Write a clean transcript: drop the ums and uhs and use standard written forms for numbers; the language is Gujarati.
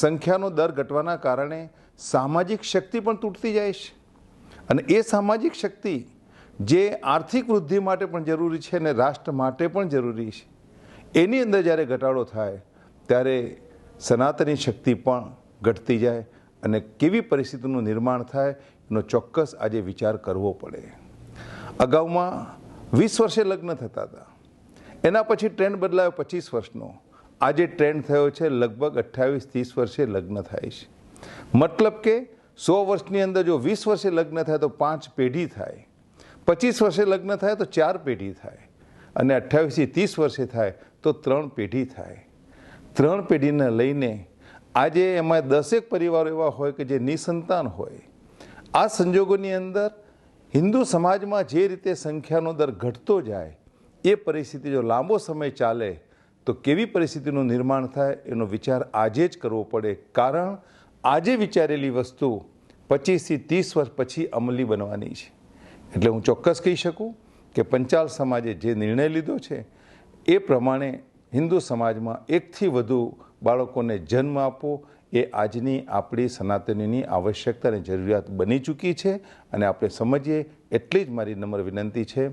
સંખ્યાનો દર ઘટવાના કારણે સામાજિક શક્તિ પણ તૂટતી જાય છે અને એ સામાજિક શક્તિ જે આર્થિક વૃદ્ધિ માટે પણ જરૂરી છે અને રાષ્ટ્ર માટે પણ જરૂરી છે એની અંદર જ્યારે ઘટાડો થાય ત્યારે સનાતની શક્તિ પણ ઘટતી જાય અને કેવી પરિસ્થિતિનું નિર્માણ થાય એનો ચોક્કસ આજે વિચાર કરવો પડે. અગાઉમાં 20 વર્ષે લગ્ન થતા હતા, એના પછી ટ્રેન્ડ બદલાયો 25 વર્ષનો. આજે ટ્રેન્ડ થયો છે લગભગ 28-30 વર્ષે લગ્ન થાય છે. મતલબ કે 100 વર્ષની અંદર જો 20 વર્ષે લગ્ન થાય તો 5 પેઢી થાય, 25 વર્ષે લગ્ન થાય તો 4 પેઢી થાય અને 28-30 વર્ષે થાય તો 3 પેઢી થાય. 3 પેઢીને લઈને આજે એમાં 10 પરિવારો એવા હોય કે જે નિસંતાન હોય. આ સંજોગોની અંદર હિન્દુ સમાજમાં જે રીતે સંખ્યાનો દર ઘટતો જાય એ પરિસ્થિતિ જો લાંબો સમય ચાલે તો કેવી પરિસ્થિતિનું નિર્માણ થાય એનો વિચાર આજે જ કરવો પડે. કારણ આજે વિચારેલી વસ્તુ 25-30 વર્ષ પછી અમલી બનવાની છે. એટલે હું ચોક્કસ કહી શકું કે પંચાલ સમાજે જે નિર્ણય લીધો છે એ પ્રમાણે હિન્દુ સમાજમાં 1થી વધુ બાળકોને જન્મ આપવો એ આજની આપણી સનાતનીની આવશ્યકતા અને જરૂરિયાત બની ચૂકી છે અને આપણે સમજીએ એટલી જ મારી નમ્ર વિનંતી છે